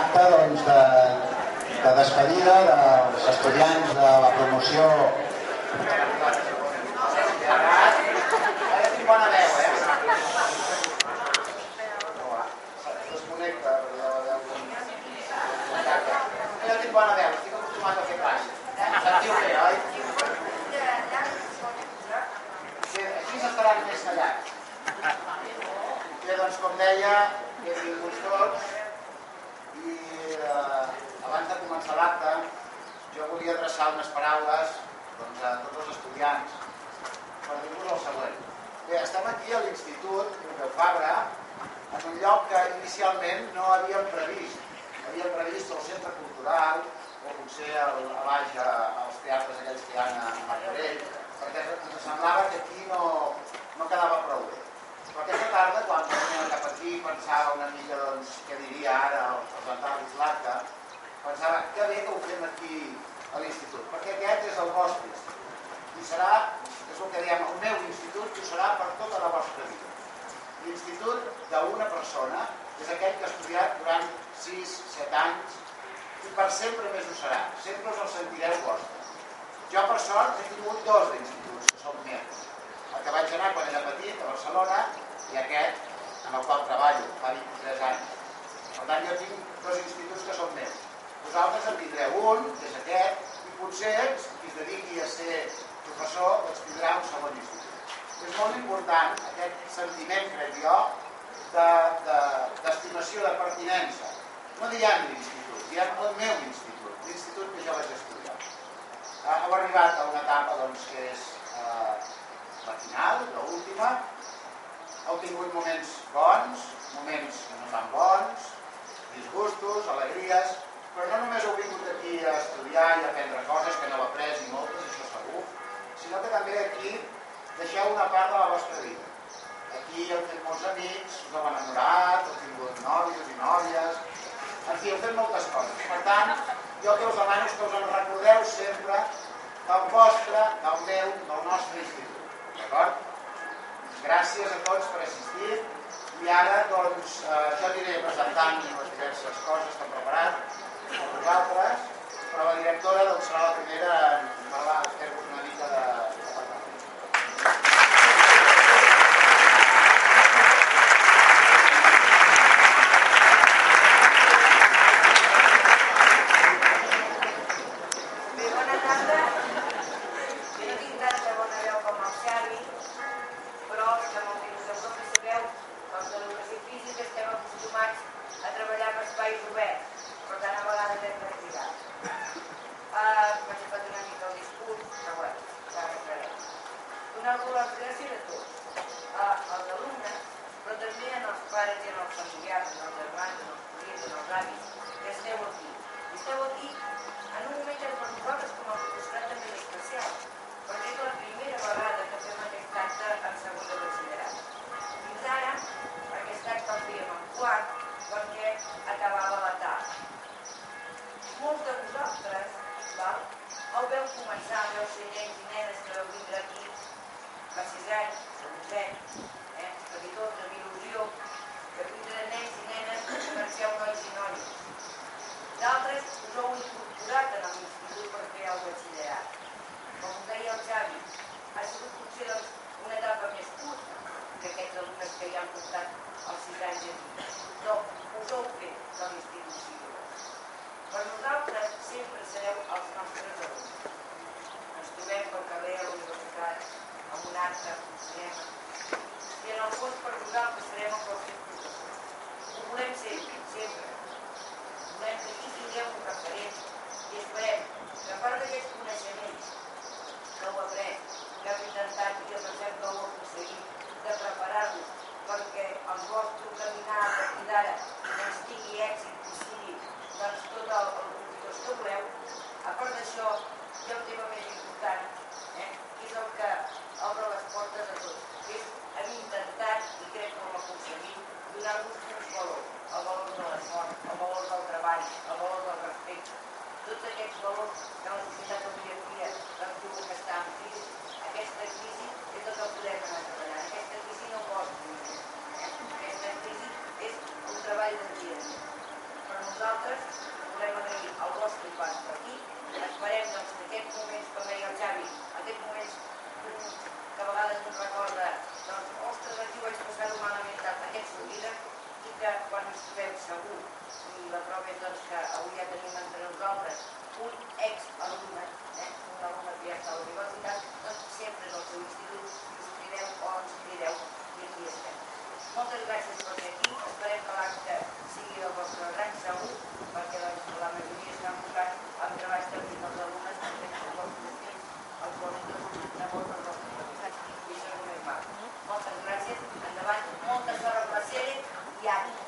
acte de despedida dels estudiants de la promoció. Ara tinc bona veu, desconnecta, perquè jo tinc bona veu, estic acostumat a fer classes. Sentiu bé, oi? Així s'estaran més callats. Bé, doncs, com deia, benvinguts tots, i abans de començar l'acte jo volia adreçar unes paraules a tots els estudiants per dir-vos el següent. Bé, estem aquí a l'Institut Pompeu Fabra, en un lloc que inicialment no havíem previst. Havíem previst el centre cultural o potser a baix als teatres aquells que hi ha a Martorell, perquè ens semblava que aquí no quedava prou bé. Però aquesta tarda, quan veníem cap aquí, pensava una mica, què diria ara al presentar-vos l'acte, pensava que bé que ho fem aquí a l'Institut, perquè aquest és el vostre institut. I serà, és el que diem, el meu institut, que ho serà per tota la vostra vida. L'institut d'una persona és aquell que ha estudiat durant 6-7 anys i per sempre més ho serà. Sempre us el sentireu vostre. Jo, per sort, he tingut 2 d'instituts que són meus. El que vaig anar quan era petit, a Barcelona, i aquest, en el qual treballo, fa 23 anys. Per tant, jo tinc 2 instituts que són meus. Vosaltres en tindreu un, que és aquest, i potser, qui es dediqui a ser professor, doncs tindrà un segon institut. És molt important aquest sentiment, crec jo, d'estimació, de pertinença. No diem l'institut, diem el meu institut, l'institut que jo vaig estudiar. Heu arribat a una etapa que és la final, l'última. Heu tingut moments bons, moments no tan bons, disgustos, alegries, però no només heu vingut aquí a estudiar i a aprendre coses que n'heu après i moltes, això segur, sinó que també aquí deixeu una part de la vostra vida. Aquí heu fet molts amics, us heu enamorat, heu tingut nòvios i nòvies, en fi, heu fet moltes coses. Per tant, jo el que us demano és que us en recordeu sempre del vostre, del meu, del nostre institut. D'acord? Gràcies a tots per assistir i ara, doncs, jo aniré presentant les diverses coses que hem preparat a vosaltres, però la directora serà la primera en parlar, fer-vos una mica de parlament. Bé, bona tarda. Jo no tinc tanta bona veu com el Xavi, però com el que sabeu, els d'educació física estem acostumats a treballar amb espais oberts, per tant a vegades hem de cridar. Vaig a fer una mica el discurs, però bueno, ja arreglarem. Donar-vos les gràcies a tots, als alumnes, però també als pares i als familiars, als germans, als cosins, als avis, que esteu aquí. I esteu aquí en un moment que per nosaltres com a professorat també és especial, perquè és la primera vegada que fem aquest acte en segon de batxillerat. Fins ara, aquest acte el fèiem en quart, perquè acabava la tarda. Molts de vosaltres el veu començar, veu ser nens i nenes que veu vindre aquí fa 6 anys, fa 12 anys, perquè tots amb il·lusió, que vindre nens i nenes per ser nois i noies. D'altres us heu incorporat en l'institut per fer el batxillerat. Com deia el Xavi, ha sigut potser una etapa més curta que aquests alumnes que ja han portat els 6 anys aquí. Però us heu fet de l'institució. Per nosaltres sempre sereu els nostres alumnes. Ens trobem pel carrer a la universitat, amb un acte, un cinema, i en el fons per nosaltres serem els vostres professors. Ho volem sempre, sempre. Volem que aquí tingueu un referent i esperem que a part d'aquests coneixements que heu après, que heu intentat i que pensem que heu aconseguit, de preparar-vos perquè el vostre caminar a partir d'ara tingui èxit i sigui tot el professors que voleu. A part d'això, hi ha un tema més important, que és el que obre les portes a tots, que és hem intentat, i crec que ho hem aconseguit, donar-vos uns valors, el valor de l'esforç, el valor del treball, el valor del respecte, tots aquests valors que la societat avui en dia diu que està en crisi. Aquesta crisi és el que podem anar treballant. Aquesta crisi no pot. Aquesta crisi és un treball de dia. Per nosaltres nosaltres volem agrair el vostre pas per aquí. Esperem que aquests moments, com deia el Xavi, aquests moments que a vegades ens recorda, doncs, ostres, aquí vaig passar-ho malament, aquest s'oblida, i que quan ens trobem segur, i la prova és doncs, que avui ja tenim entre nosaltres un ex-alumne, un alumne que ja està a la universitat, doncs sempre és el seu institut, i us crideu o ens crideu, i aquí estem. Moltes gràcies per ser aquí, esperem que l'acte sigui del vostre gran segur, perquè doncs, la majoria estan buscant amb treballs tècnics dels alumnes, perquè els vostres fills els volen de molts dels vostres professors, i això és el més mal. Moltes gràcies, endavant, molta sort amb la sèrie i ànim.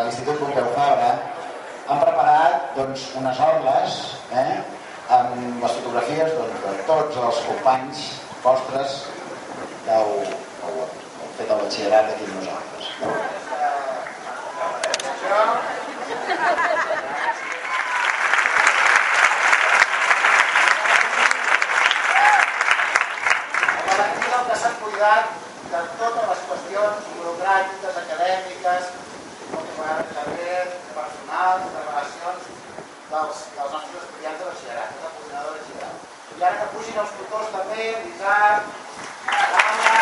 l'Institut Pompeu Fabra han preparat unes orles amb les fotografies de tots els companys vostres que heu fet el batxillerat aquí amb nosaltres. El Valentí del que s'ha cuidat de totes les qüestions burocràtiques, acadèmiques, personals, de relacions dels nostres estudiants de batxillerat, de coordinador de batxillerat. I ara que pugin els tutors també, l'Isaac, l'Anna...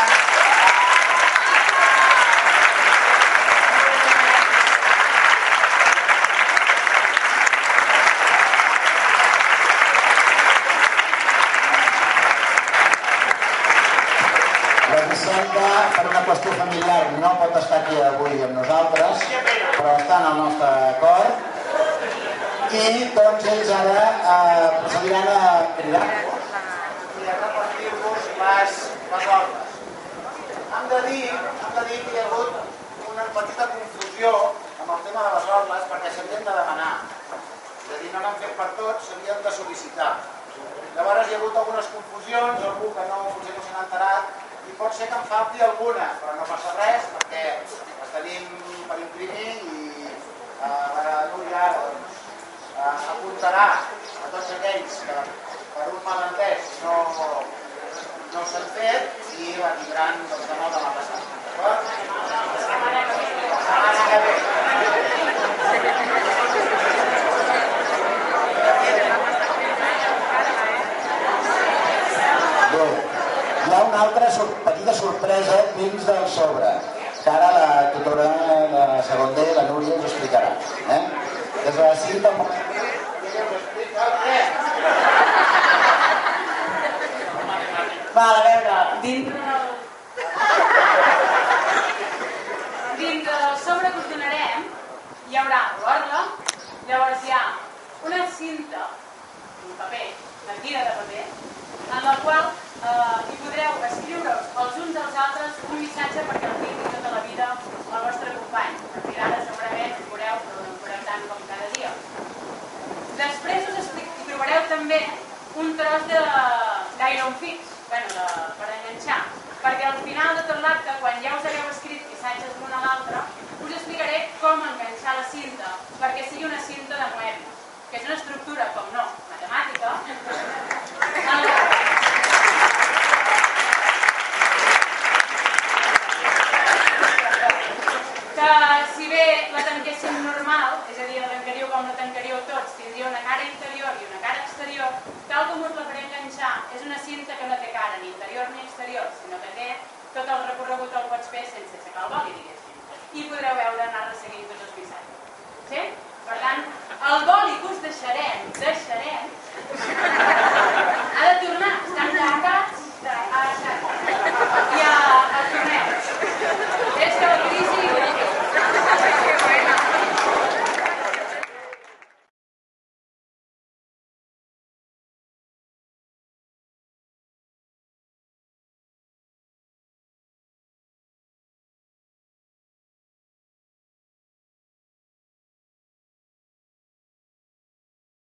La Vicenta, per una qüestió familiar, no pot estar aquí avui amb nosaltres, però està en el nostre cor. I doncs ells ara procediran a cridar i a repartir-vos les orles. Hem de dir que hi ha hagut una petita confusió amb el tema de les orles perquè s'havien de demanar. És a dir, no n'han fet per tots, s'havien de sol·licitar. Llavors hi ha hagut algunes confusions, algú que potser no se n'ha enterat, i pot ser que en falti alguna, però no passa res perquè les tenim per imprimir i la Núria apuntarà a tots aquells que per un malentès no s'han fet i la tindran demà demà passat. D'acord? La setmana que ve. Bé, hi ha una altra petita sorpresa dins del sobre, que ara la tutora de segon D, la Núria, us explicarà. Des de la cinta... Val, a veure, dintre del sobre que us donarem hi haurà l'orla, llavors hi ha una cinta, un paper, una tira de paper, en la qual hi podreu escriure-us els uns als altres un missatge perquè el tingui tota la vida el vostre company. A partir d'ara segurament ho veureu tant com cada dia. Després hi trobareu també un tros d'iron fix, per enganxar, perquè al final de tot l'acte, quan ja us hagueu escrit missatges l'un a l'altre, us explicaré com enganxar la cinta perquè sigui una cinta de Moebius, que és una estructura, com no, matemàtica, que si bé la tanquéssim normal, és a dir, la tancaríeu com la tancaríeu tots, tindria una cara interior i una cara exterior, tal com us la faré enganxar, és una cinta que no té cara ni interior ni exterior, sinó que té tot el recorregut el pots fer sense aixecar el boli, diguéssim. I podreu veure anar resseguint tots els missatges. Sí? Per tant, el boli que us deixarem